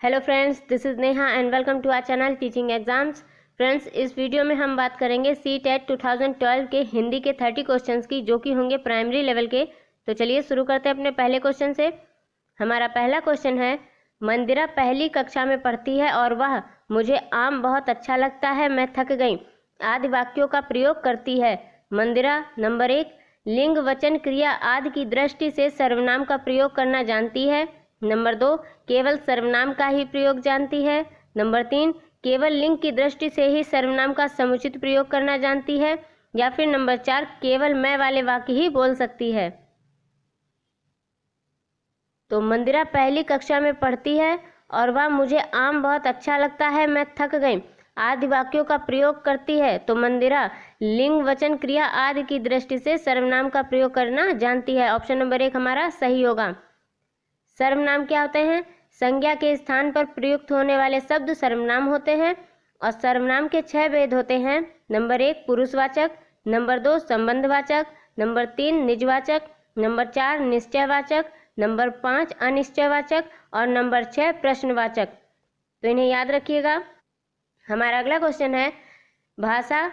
Hello friends, this is Neha and welcome to our channel teaching exams. Friends, इस video में हम बात करेंगे CTET 2012 के हिंदी के 30 क्वेश्चंस की, जो कि होंगे प्राइमरी लेवल के। तो चलिए शुरू करते हैं अपने पहले क्वेश्चन से। हमारा पहला क्वेश्चन है, मंदिरा पहली कक्षा में पढ़ती है और वह मुझे आम बहुत अच्छा लगता है, मैं थक गई आदि वाक्यों का प्रयोग करती है। मंदिरा नंबर 1 लिंग वचन क्रिया आदि की दृष्टि से सर्वनाम का प्रयोग करना जानती है। नंबर 2 केवल सर्वनाम का ही प्रयोग जानती है। नंबर 3 केवल लिंग की दृष्टि से ही सर्वनाम का समुचित प्रयोग करना जानती है। या फिर नंबर 4 केवल मैं वाले वाक्य ही बोल सकती है। तो मंदिरा पहली कक्षा में पढ़ती है और वह मुझे आम बहुत अच्छा लगता है, मैं थक गई आदि वाक्यों का प्रयोग करती है। तो मंदिरा लिंग वचन क्रिया आदि की दृष्टि से सर्वनाम का प्रयोग करना जानती है। ऑप्शन नंबर 1 हमारा सही होगा। सर्वनाम क्या होते हैं? संज्ञा के स्थान पर प्रयुक्त होने वाले शब्द सर्वनाम होते हैं और सर्वनाम के 6 भेद होते हैं। नंबर 1 पुरुषवाचक, नंबर 2 संबंधवाचक, नंबर 3 निजवाचक, नंबर 4 निश्चयवाचक, नंबर 5 अनिश्चयवाचक और नंबर 6 प्रश्नवाचक। तो इन्हें याद रखिएगा। हमारा अगला क्वेश्चन है, भाषा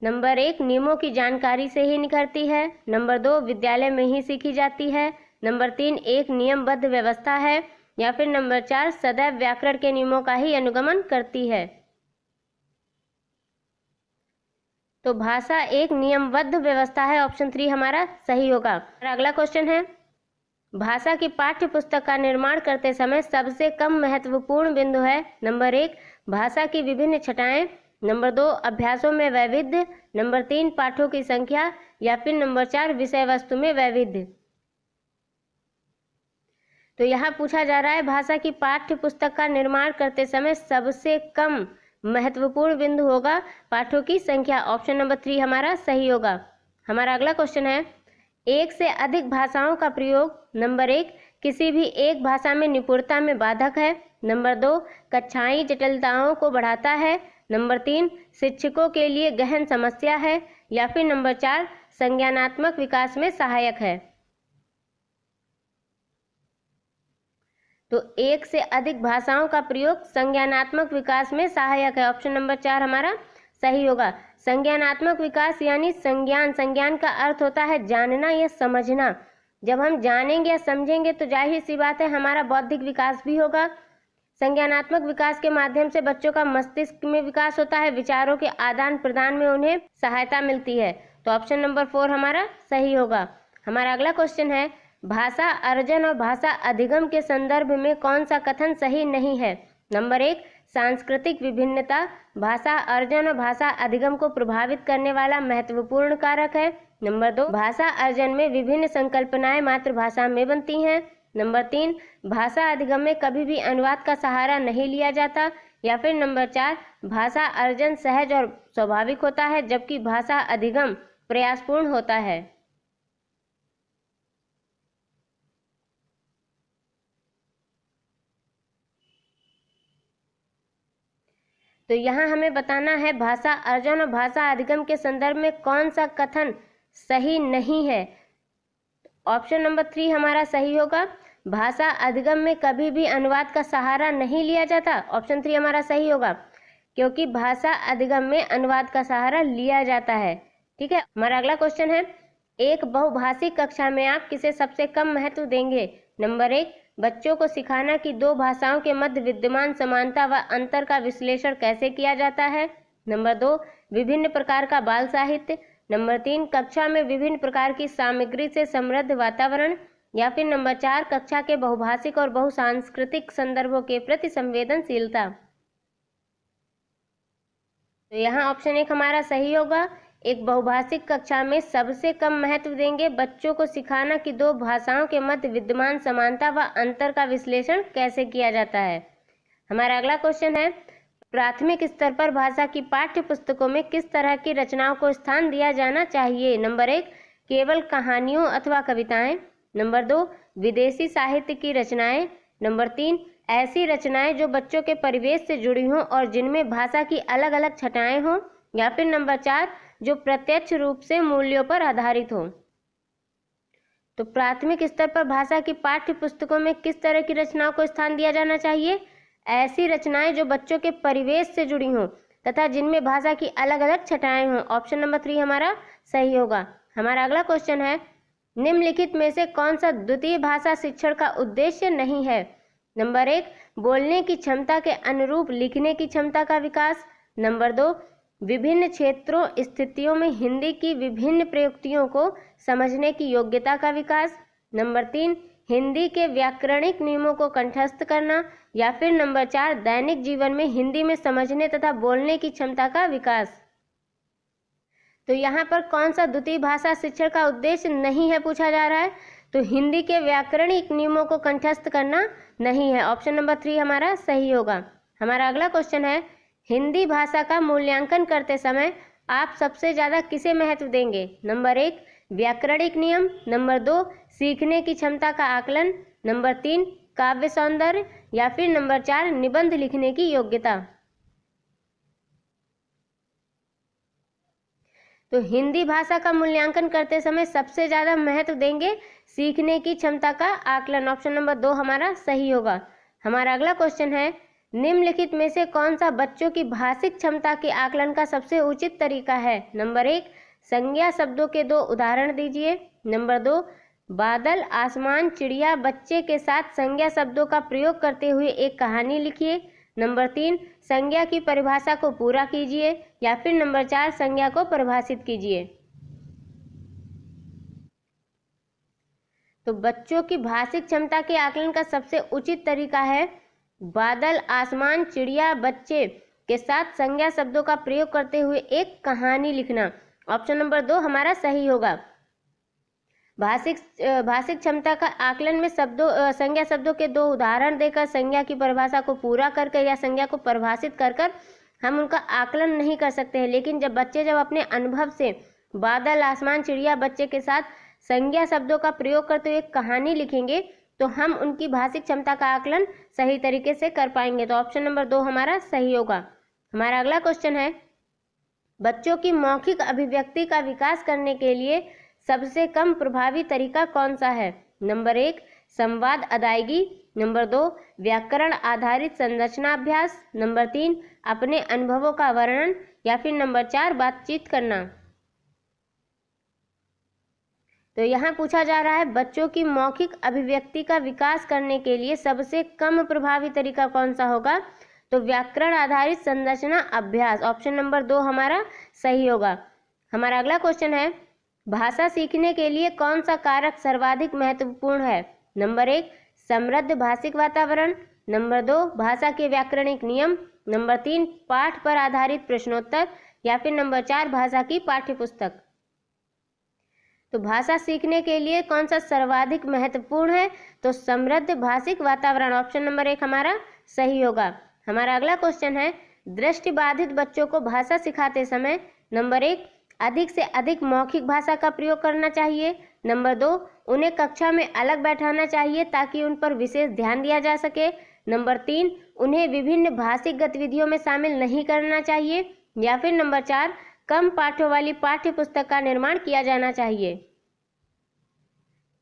नंबर 1 नियमों की जानकारी से ही निखरती है। नंबर 2 विद्यालय में ही सीखी जाती है। नंबर 3 एक नियमबद्ध व्यवस्था है। या फिर नंबर 4 सदैव व्याकरण के नियमों का ही अनुगमन करती है। तो भाषा एक नियमबद्ध व्यवस्था है, ऑप्शन 3 हमारा सही होगा। अगला क्वेश्चन है, भाषा की पाठ्य पुस्तक का निर्माण करते समय सबसे कम महत्वपूर्ण बिंदु है। नंबर 1 भाषा की विभिन्न छटाएं, नंबर 2 अभ्यासों में वैविध्य, नंबर 3 पाठों की संख्या या फिर नंबर 4 विषय वस्तु में वैविध्य। तो यहाँ पूछा जा रहा है, भाषा की पाठ्य पुस्तक का निर्माण करते समय सबसे कम महत्वपूर्ण बिंदु होगा पाठों की संख्या। ऑप्शन नंबर 3 हमारा सही होगा। हमारा अगला क्वेश्चन है, एक से अधिक भाषाओं का प्रयोग नंबर 1 किसी भी एक भाषा में निपुणता में बाधक है। नंबर 2 कक्षाई जटिलताओं को बढ़ाता है। नंबर 3 शिक्षकों के लिए गहन समस्या है। या फिर नंबर 4 संज्ञानात्मक विकास में सहायक है। तो एक से अधिक भाषाओं का प्रयोग संज्ञानात्मक विकास में सहायक है। ऑप्शन नंबर 4 हमारा सही होगा। संज्ञानात्मक विकास यानी संज्ञान का अर्थ होता है जानना या समझना। जब हम जानेंगे या समझेंगे तो जाहिर सी बात है हमारा बौद्धिक विकास भी होगा। संज्ञानात्मक विकास के माध्यम से बच्चों का मस्तिष्क में विकास होता है, विचारों के आदान प्रदान में उन्हें सहायता मिलती है। तो ऑप्शन नंबर 4 हमारा सही होगा। हमारा अगला क्वेश्चन है, भाषा अर्जन और भाषा अधिगम के संदर्भ में कौन सा कथन सही नहीं है? नंबर 1 सांस्कृतिक विभिन्नता भाषा अर्जन और भाषा अधिगम को प्रभावित करने वाला महत्वपूर्ण कारक है। नंबर 2 भाषा अर्जन में विभिन्न संकल्पनाएं मातृभाषा में बनती हैं। नंबर 3 भाषा अधिगम में कभी भी अनुवाद का सहारा नहीं लिया जाता। या फिर नंबर 4 भाषा अर्जन सहज और स्वाभाविक होता है जबकि भाषा अधिगम प्रयासपूर्ण होता है। तो यहाँ हमें बताना है भाषा अर्जन और भाषा अधिगम के संदर्भ में कौन सा कथन सही नहीं है। ऑप्शन नंबर 3 हमारा सही होगा। भाषा अधिगम में कभी भी अनुवाद का सहारा नहीं लिया जाता। ऑप्शन 3 हमारा सही होगा, क्योंकि भाषा अधिगम में अनुवाद का सहारा लिया जाता है। ठीक है। हमारा अगला क्वेश्चन है, एक बहुभाषिक कक्षा में आप किसे सबसे कम महत्व देंगे? नंबर 1 बच्चों को सिखाना कि दो भाषाओं के मध्य विद्यमान समानता व अंतर का विश्लेषण कैसे किया जाता है। नंबर 2 विभिन्न प्रकार का बाल साहित्य। नंबर 3 कक्षा में विभिन्न प्रकार की सामग्री से समृद्ध वातावरण। या फिर नंबर 4 कक्षा के बहुभाषिक और बहुसांस्कृतिक संदर्भों के प्रति संवेदनशीलता। तो यहाँ ऑप्शन 1 हमारा सही होगा। एक बहुभाषिक कक्षा में सबसे कम महत्व देंगे बच्चों को सिखाना कि दो भाषाओं के मध्य विद्यमान समानता व अंतर का विश्लेषण कैसे किया जाता है। हमारा अगला क्वेश्चन है, प्राथमिक स्तर पर भाषा की पाठ्य पुस्तकों में किस तरह की रचनाओं को स्थान दिया जाना चाहिए? नंबर 1 केवल कहानियों अथवा कविताएं। नंबर 2 विदेशी साहित्य की रचनाएं। नंबर 3 ऐसी रचनाएं जो बच्चों के परिवेश से जुड़ी हों और जिनमें भाषा की अलग अलग छटाएं हों। या फिर नंबर 4 जो प्रत्यक्ष रूप से मूल्यों पर आधारित हो। तो प्राथमिक स्तर पर भाषा की पाठ्य पुस्तकों में किस तरह की रचनाओं को स्थान दिया जाना चाहिए? ऐसी रचनाएं जो बच्चों के परिवेश से जुड़ी हों तथा जिनमें भाषा की अलग अलग छटाएं हों। ऑप्शन नंबर 3 हमारा सही होगा। हमारा अगला क्वेश्चन है, निम्नलिखित में से कौन सा द्वितीय भाषा शिक्षण का उद्देश्य नहीं है? नंबर 1, बोलने की क्षमता के अनुरूप लिखने की क्षमता का विकास। नंबर 2, विभिन्न क्षेत्रों स्थितियों में हिंदी की विभिन्न प्रयुक्तियों को समझने की योग्यता का विकास। नंबर 3, हिंदी के व्याकरणिक नियमों को कंठस्थ करना। या फिर नंबर 4, दैनिक जीवन में हिंदी में समझने तथा बोलने की क्षमता का विकास। तो यहाँ पर कौन सा द्वितीय भाषा शिक्षण का उद्देश्य नहीं है पूछा जा रहा है, तो हिंदी के व्याकरणिक नियमों को कंठस्थ करना नहीं है। ऑप्शन नंबर 3 हमारा सही होगा। हमारा अगला क्वेश्चन है, हिंदी भाषा का मूल्यांकन करते समय आप सबसे ज़्यादा किसे महत्व देंगे? नंबर 1, व्याकरणिक नियम। नंबर 2, सीखने की क्षमता का आकलन। नंबर 3, काव्य सौंदर्य। या फिर नंबर 4, निबंध लिखने की योग्यता। तो हिंदी भाषा का मूल्यांकन करते समय सबसे ज़्यादा महत्व देंगे सीखने की क्षमता का आकलन। ऑप्शन नंबर 2 हमारा सही होगा। हमारा अगला क्वेश्चन है, निम्नलिखित में से कौन सा बच्चों की भाषिक क्षमता के आकलन का सबसे उचित तरीका है? नंबर 1, संज्ञा शब्दों के 2 उदाहरण दीजिए। नंबर 2, बादल, आसमान, चिड़िया, बच्चे के साथ संज्ञा शब्दों का प्रयोग करते हुए एक कहानी लिखिए। नंबर 3, संज्ञा की परिभाषा को पूरा कीजिए। या फिर नंबर 4, संज्ञा को परिभाषित कीजिए। तो बच्चों की भाषिक क्षमता के आकलन का सबसे उचित तरीका है बादल, आसमान, चिड़िया, बच्चे के साथ संज्ञा शब्दों का प्रयोग करते हुए एक कहानी लिखना। ऑप्शन नंबर 2 हमारा सही होगा। भाषिक क्षमता का आकलन में संज्ञा शब्दों के 2 उदाहरण देकर, संज्ञा की परिभाषा को पूरा करके या संज्ञा को परिभाषित कर हम उनका आकलन नहीं कर सकते हैं। लेकिन जब बच्चे अपने अनुभव से बादल, आसमान, चिड़िया, बच्चे के साथ संज्ञा शब्दों का प्रयोग करते हुए एक कहानी लिखेंगे तो हम उनकी भाषिक क्षमता का आकलन सही तरीके से कर पाएंगे। तो ऑप्शन नंबर 2 हमारा सही होगा। हमारा अगला क्वेश्चन है, बच्चों की मौखिक अभिव्यक्ति का विकास करने के लिए सबसे कम प्रभावी तरीका कौन सा है? नंबर 1, संवाद अदायगी। नंबर 2, व्याकरण आधारित संरचना अभ्यास। नंबर 3, अपने अनुभवों का वर्णन। या फिर नंबर 4, बातचीत करना। तो यहाँ पूछा जा रहा है बच्चों की मौखिक अभिव्यक्ति का विकास करने के लिए सबसे कम प्रभावी तरीका कौन सा होगा? तो व्याकरण आधारित संरचना अभ्यास। ऑप्शन नंबर 2 हमारा सही होगा। हमारा अगला क्वेश्चन है, भाषा सीखने के लिए कौन सा कारक सर्वाधिक महत्वपूर्ण है? नंबर 1, समृद्ध भाषिक वातावरण। नंबर 2, भाषा के व्याकरणिक नियम। नंबर 3, पाठ पर आधारित प्रश्नोत्तर। या फिर नंबर 4, भाषा की पाठ्यपुस्तक। तो भाषा सीखने के लिए कौन सा सर्वाधिक महत्वपूर्ण है? तो समृद्ध भाषिक वातावरण। ऑप्शन नंबर 1 हमारा सही होगा। हमारा अगला क्वेश्चन है, दृष्टिबाधित बच्चों को भाषा सिखाते समय नंबर 1, अधिक से अधिक मौखिक भाषा का प्रयोग करना चाहिए। नंबर 2, उन्हें कक्षा में अलग बैठाना चाहिए ताकि उन पर विशेष ध्यान दिया जा सके। नंबर 3, उन्हें विभिन्न भाषिक गतिविधियों में शामिल नहीं करना चाहिए। या फिर नंबर 4, कम पाठों वाली पाठ्य पुस्तक का निर्माण किया जाना चाहिए।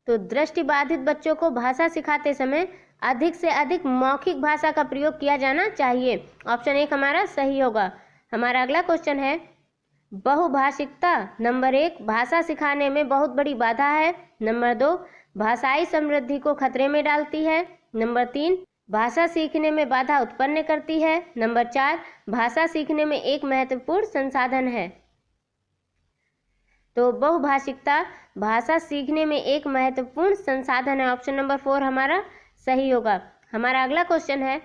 तो दृष्टिबाधित बच्चों को भाषा सिखाते समय अधिक से अधिक मौखिक भाषा का प्रयोग किया जाना चाहिए। ऑप्शन 1 हमारा सही होगा। हमारा अगला क्वेश्चन है, बहुभाषिकता नंबर 1 भाषा सिखाने में बहुत बड़ी बाधा है। नंबर 2, भाषाई समृद्धि को खतरे में डालती है। नंबर 3, भाषा सीखने में बाधा उत्पन्न करती है। नंबर 4, भाषा सीखने में एक महत्वपूर्ण संसाधन है। तो बहुभाषिकता भाषा सीखने में एक महत्वपूर्ण संसाधन है। ऑप्शन नंबर 4 हमारा सही होगा। हमारा अगला क्वेश्चन है,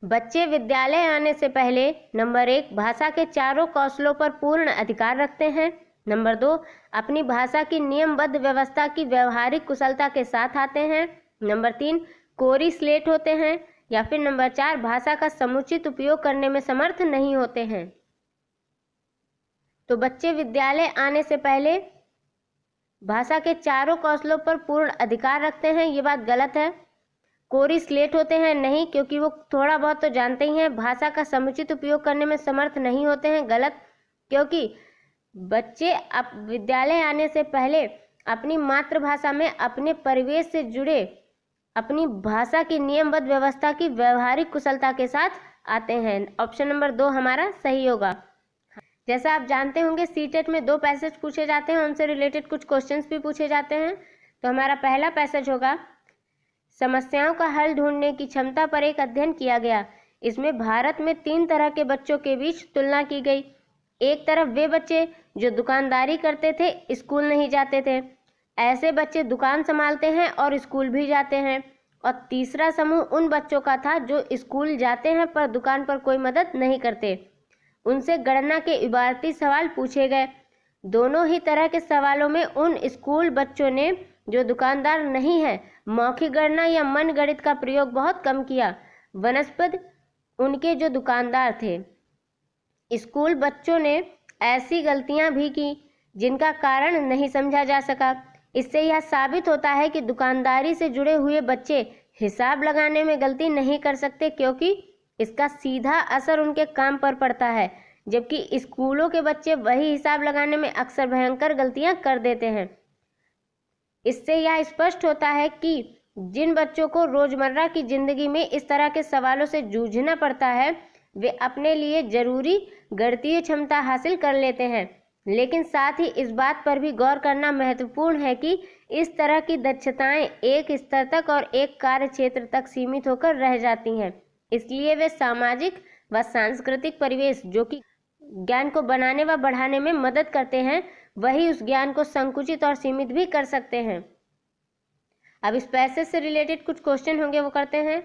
बच्चे विद्यालय आने से पहले नंबर 1 भाषा के चारों कौशलों पर पूर्ण अधिकार रखते हैं। नंबर 2, अपनी भाषा की नियमबद्ध व्यवस्था की व्यवहारिक कुशलता के साथ आते हैं। नंबर 3, कोरी स्लेट होते हैं। या फिर नंबर 4, भाषा का समुचित उपयोग करने में समर्थ नहीं होते हैं। तो बच्चे विद्यालय आने से पहले भाषा के चारों कौशलों पर पूर्ण अधिकार रखते हैं, ये बात गलत है। कोरी स्लेट होते हैं नहीं, क्योंकि वो थोड़ा बहुत तो जानते ही हैं। भाषा का समुचित उपयोग करने में समर्थ नहीं होते हैं, गलत, क्योंकि बच्चे अब विद्यालय आने से पहले अपनी मातृभाषा में अपने परिवेश से जुड़े अपनी भाषा की नियमबद्ध व्यवस्था की व्यवहारिक कुशलता के साथ आते हैं। ऑप्शन नंबर 2 हमारा सही होगा। जैसा आप जानते होंगे सीटेट में 2 पैसेज पूछे जाते हैं, उनसे रिलेटेड कुछ क्वेश्चंस भी पूछे जाते हैं। तो हमारा पहला पैसेज होगा, समस्याओं का हल ढूंढने की क्षमता पर एक अध्ययन किया गया। इसमें भारत में 3 तरह के बच्चों के बीच तुलना की गई। एक तरफ वे बच्चे जो दुकानदारी करते थे, स्कूल नहीं जाते थे, ऐसे बच्चे दुकान संभालते हैं और स्कूल भी जाते हैं। और तीसरा समूह उन बच्चों का था जो स्कूल जाते हैं पर दुकान पर कोई मदद नहीं करते। उनसे गणना के इबारती सवाल पूछे गए। दोनों ही तरह के सवालों में उन स्कूल बच्चों ने जो दुकानदार नहीं है मौखिक गणना या मन गणित का प्रयोग बहुत कम किया, वनस्पत उनके जो दुकानदार थे। स्कूल बच्चों ने ऐसी गलतियां भी की जिनका कारण नहीं समझा जा सका। इससे यह साबित होता है कि दुकानदारी से जुड़े हुए बच्चे हिसाब लगाने में गलती नहीं कर सकते, क्योंकि इसका सीधा असर उनके काम पर पड़ता है, जबकि स्कूलों के बच्चे वही हिसाब लगाने में अक्सर भयंकर गलतियां कर देते हैं। इससे यह स्पष्ट होता है कि जिन बच्चों को रोजमर्रा की जिंदगी में इस तरह के सवालों से जूझना पड़ता है वे अपने लिए जरूरी गणितीय क्षमता हासिल कर लेते हैं। लेकिन साथ ही इस बात पर भी गौर करना महत्वपूर्ण है कि इस तरह की दक्षताएं एक स्तर तक और एक कार्य क्षेत्र तक सीमित होकर रह जाती हैं। इसलिए वे सामाजिक व सांस्कृतिक परिवेश जो कि ज्ञान को बनाने व बढ़ाने में मदद करते हैं, वही उस ज्ञान को संकुचित और सीमित भी कर सकते हैं। अब इस पैसेज से रिलेटेड कुछ क्वेश्चन होंगे, वो करते हैं।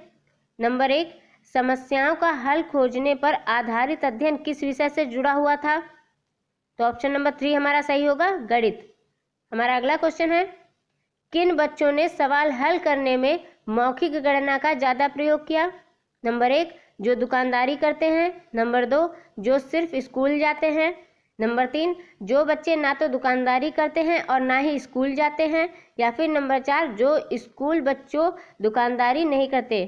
नंबर 1, समस्याओं का हल खोजने पर आधारित अध्ययन किस विषय से जुड़ा हुआ था? तो ऑप्शन नंबर 3 हमारा सही होगा, गणित। हमारा अगला क्वेश्चन है, किन बच्चों ने सवाल हल करने में मौखिक गणना का ज्यादा प्रयोग किया? नंबर 1, जो दुकानदारी करते हैं। नंबर 2, जो सिर्फ स्कूल जाते हैं। नंबर 3, जो बच्चे ना तो दुकानदारी करते हैं और ना ही स्कूल जाते हैं। या फिर नंबर 4, जो स्कूल बच्चों दुकानदारी नहीं करते।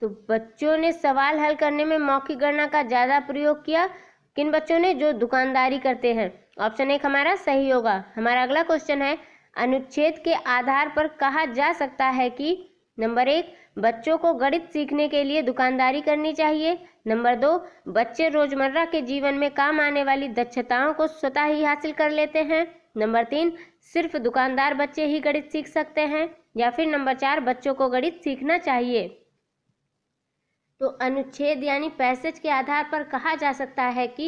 तो बच्चों ने सवाल हल करने में मौखिक गणना का ज्यादा प्रयोग किया, किन बच्चों ने? जो दुकानदारी करते हैं। ऑप्शन 1 हमारा सही होगा। हमारा अगला क्वेश्चन है, अनुच्छेद के आधार पर कहा जा सकता है कि नंबर 1, बच्चों को गणित सीखने के लिए दुकानदारी करनी चाहिए। नंबर 2, बच्चे रोजमर्रा के जीवन में काम आने वाली दक्षताओं को स्वतः ही हासिल कर लेते हैं। नंबर 3, सिर्फ दुकानदार बच्चे ही गणित सीख सकते हैं। या फिर नंबर 4, बच्चों को गणित सीखना चाहिए। तो अनुच्छेद यानी पैसेज के आधार पर कहा जा सकता है कि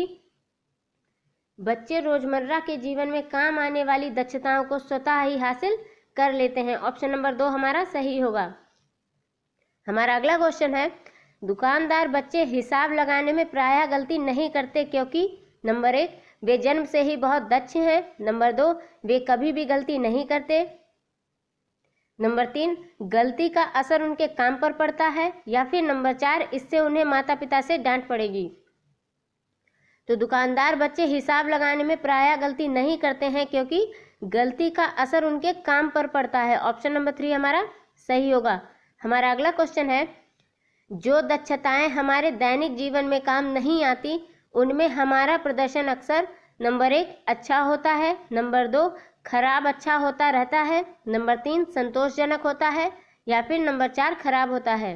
बच्चे रोजमर्रा के जीवन में काम आने वाली दक्षताओं को स्वतः ही हासिल कर लेते हैं। ऑप्शन नंबर 2 हमारा सही होगा। हमारा अगला क्वेश्चन है, दुकानदार बच्चे हिसाब लगाने में प्रायः गलती नहीं करते क्योंकि नंबर 1, वे जन्म से ही बहुत दक्ष हैं। नंबर 2, वे कभी भी गलती नहीं करते। नंबर 3, गलती का असर उनके काम पर पड़ता है। या फिर नंबर 4, इससे उन्हें माता पिता से डांट पड़ेगी। तो दुकानदार बच्चे हिसाब लगाने में प्रायः गलती नहीं करते हैं क्योंकि गलती का असर उनके काम पर पड़ता है। ऑप्शन नंबर 3 हमारा सही होगा। हमारा अगला क्वेश्चन है, जो दक्षताएं हमारे दैनिक जीवन में काम नहीं आती उनमें हमारा प्रदर्शन अक्सर नंबर 1 अच्छा होता है। नंबर 2 खराब अच्छा होता रहता है। नंबर 3 संतोषजनक होता है। या फिर नंबर 4 खराब होता है।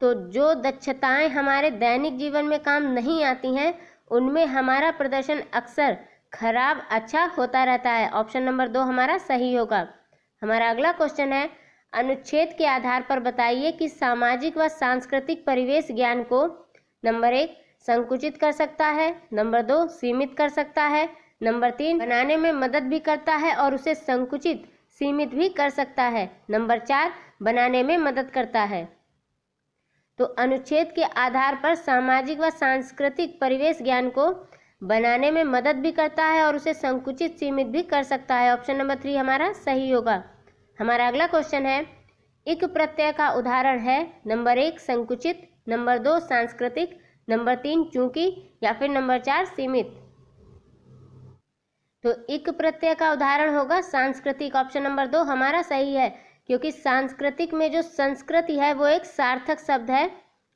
तो जो दक्षताएं हमारे दैनिक जीवन में काम नहीं आती हैं उनमें हमारा प्रदर्शन अक्सर खराब अच्छा होता रहता है। ऑप्शन नंबर 2 हमारा सही होगा। हमारा अगला क्वेश्चन है, अनुच्छेद के आधार पर बताइए कि सामाजिक व सांस्कृतिक परिवेश ज्ञान को नंबर 1 संकुचित कर सकता है। नंबर 2 सीमित कर सकता है। नंबर 3 बनाने में मदद भी करता है और उसे संकुचित सीमित भी कर सकता है। नंबर 4 बनाने में मदद करता है। तो अनुच्छेद के आधार पर सामाजिक व सांस्कृतिक परिवेश ज्ञान को बनाने में मदद भी करता है और उसे संकुचित सीमित भी कर सकता है। ऑप्शन नंबर 3 हमारा सही होगा। हमारा अगला क्वेश्चन है, इक प्रत्यय का उदाहरण है। नंबर 1 संकुचित, नंबर 2 सांस्कृतिक, नंबर 3 चूंकि, या फिर नंबर 4 सीमित। तो इक प्रत्यय का उदाहरण होगा सांस्कृतिक। ऑप्शन नंबर 2 हमारा सही है, क्योंकि सांस्कृतिक में जो संस्कृति है वो एक सार्थक शब्द है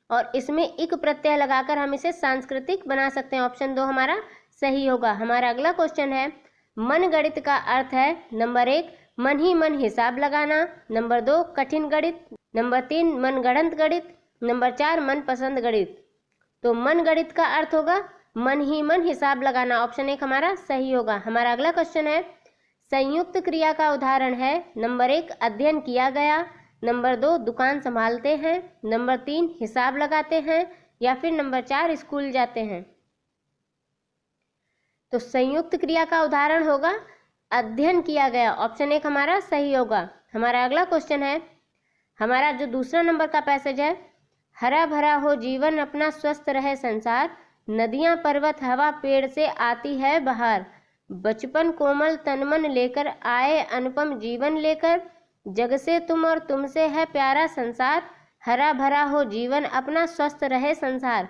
और इसमें इक प्रत्यय लगाकर हम इसे सांस्कृतिक बना सकते हैं। ऑप्शन 2 हमारा सही होगा। हमारा अगला क्वेश्चन है, मन गणित का अर्थ है। नंबर 1 मन ही मन हिसाब लगाना, नंबर 2 कठिन गणित, नंबर 3 मनगढ़ंत गणित, नंबर 4 मनपसंद गणित। तो मन गणित का अर्थ होगा मन ही मन हिसाब लगाना, ऑप्शन 1 हमारा सही होगा। हमारा अगला क्वेश्चन है संयुक्त क्रिया का उदाहरण है, नंबर 1 अध्ययन किया गया, नंबर 2 दुकान संभालते हैं, नंबर 3 हिसाब लगाते हैं, या फिर नंबर 4 स्कूल जाते हैं। तो संयुक्त क्रिया का उदाहरण होगा अध्ययन किया गया, ऑप्शन 1 हमारा सही होगा। हमारा अगला क्वेश्चन है, हमारा जो दूसरा नंबर का पैसेज है, हरा भरा हो जीवन अपना स्वस्थ रहे संसार, नदियां पर्वत हवा पेड़ से आती है बहार, बचपन कोमल तनमन लेकर आए अनुपम जीवन लेकर, जग से तुम और तुमसे है प्यारा संसार, हरा भरा हो जीवन अपना स्वस्थ रहे संसार,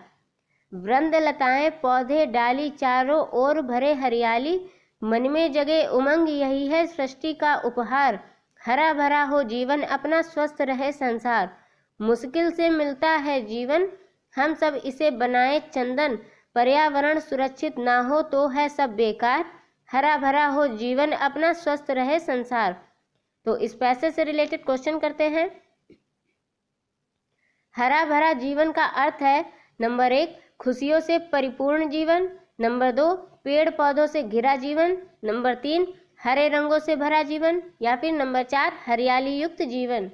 वृंद लताएं पौधे डाली चारों ओर भरे हरियाली, मन में जगे उमंग यही है सृष्टि का उपहार, हरा भरा हो जीवन अपना स्वस्थ रहे संसार, मुश्किल से मिलता है जीवन हम सब इसे बनाए चंदन, पर्यावरण सुरक्षित ना हो तो है सब बेकार, हरा भरा हो जीवन अपना स्वस्थ रहे संसार। तो इस पैसेज से रिलेटेड क्वेश्चन करते हैं। हरा भरा जीवन का अर्थ है नंबर 1 खुशियों से परिपूर्ण जीवन, नंबर 2 पेड़ पौधों से घिरा जीवन, नंबर 3 हरे रंगों से भरा जीवन, या फिर नंबर 4 हरियाली युक्त जीवन।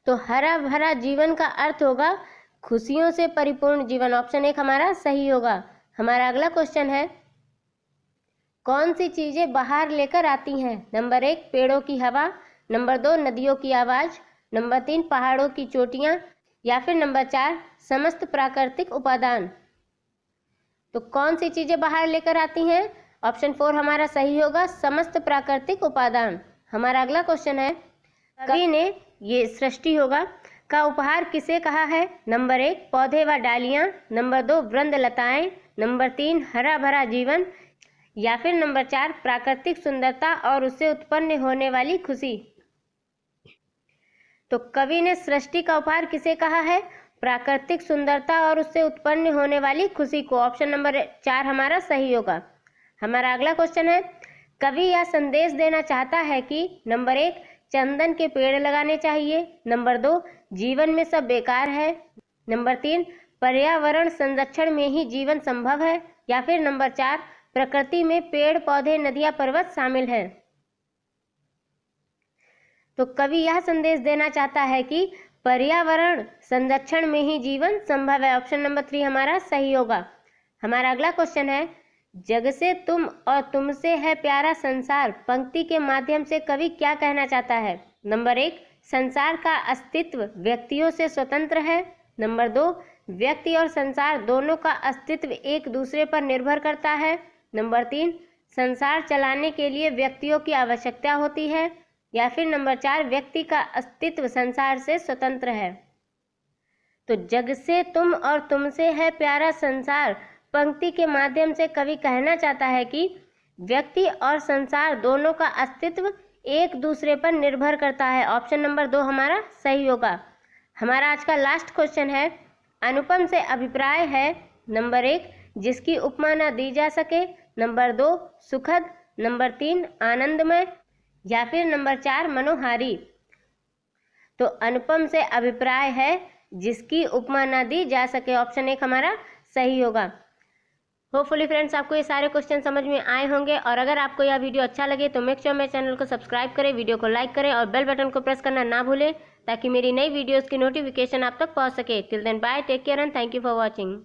तो हरा भरा जीवन का अर्थ होगा खुशियों से परिपूर्ण जीवन, ऑप्शन 1 हमारा सही होगा। हमारा अगला क्वेश्चन है कौन सी चीजें बाहर लेकर आती हैं, नंबर 1 पेड़ों की हवा, नंबर 2 नदियों की आवाज, नंबर 3 पहाड़ों की चोटियां, या फिर नंबर 4 समस्त प्राकृतिक उपादान। तो कौन सी चीजें बाहर लेकर आती हैं, ऑप्शन 4 हमारा सही होगा समस्त प्राकृतिक उपादान। हमारा अगला क्वेश्चन है कवि ने ये सृष्टि होगा का उपहार किसे कहा है, नंबर 1 पौधे व डालियां, नंबर 2 वृंद लताएं, नंबर 3 हरा भरा जीवन, या फिर नंबर 4 प्राकृतिक सुंदरता और उससे उत्पन्न होने वाली खुशी। तो कवि ने सृष्टि का उपहार किसे कहा है, प्राकृतिक सुंदरता और उससे उत्पन्न होने वाली खुशी को, ऑप्शन नंबर 4 हमारा सही होगा। हमारा अगला क्वेश्चन है कवि यह संदेश देना चाहता है कि नंबर 1 चंदन के पेड़ लगाने चाहिए, नंबर 2 जीवन में सब बेकार है, नंबर 3 पर्यावरण संरक्षण में ही जीवन संभव है, या फिर नंबर 4 प्रकृति में पेड़ पौधे नदियां पर्वत शामिल है। तो कवि यह संदेश देना चाहता है कि पर्यावरण संरक्षण में ही जीवन संभव है, ऑप्शन नंबर 3 हमारा सही होगा। हमारा अगला क्वेश्चन है जग से तुम और तुमसे है प्यारा संसार पंक्ति के माध्यम से कवि क्या कहना चाहता है, नंबर 1 संसार का अस्तित्व व्यक्तियों से स्वतंत्र है, नंबर 2 व्यक्ति और संसार दोनों का अस्तित्व एक दूसरे पर निर्भर करता है, नंबर 3 संसार चलाने के लिए व्यक्तियों की आवश्यकता होती है, या फिर नंबर 4 व्यक्ति का अस्तित्व संसार से स्वतंत्र है। तो जग से तुम और तुमसे है प्यारा संसार पंक्ति के माध्यम से कवि कहना चाहता है कि व्यक्ति और संसार दोनों का अस्तित्व एक दूसरे पर निर्भर करता है, ऑप्शन नंबर 2 हमारा सही होगा। हमारा आज का लास्ट क्वेश्चन है अनुपम से अभिप्राय है, नंबर 1 जिसकी उपमा न दी जा सके, नंबर 2 सुखद, नंबर 3 आनंदमय, या फिर नंबर 4 मनोहारी। तो अनुपम से अभिप्राय है जिसकी उपमा न दी जा सके, ऑप्शन 1 हमारा सही होगा। होपफुली फ्रेंड्स आपको ये सारे क्वेश्चन समझ में आए होंगे, और अगर आपको यह वीडियो अच्छा लगे तो मेक श्योर मेरे चैनल को सब्सक्राइब करें, वीडियो को लाइक करें और बेल बटन को प्रेस करना ना भूलें ताकि मेरी नई वीडियोस की नोटिफिकेशन आप तक पहुंच सके। Till then bye, take care and thank you for watching.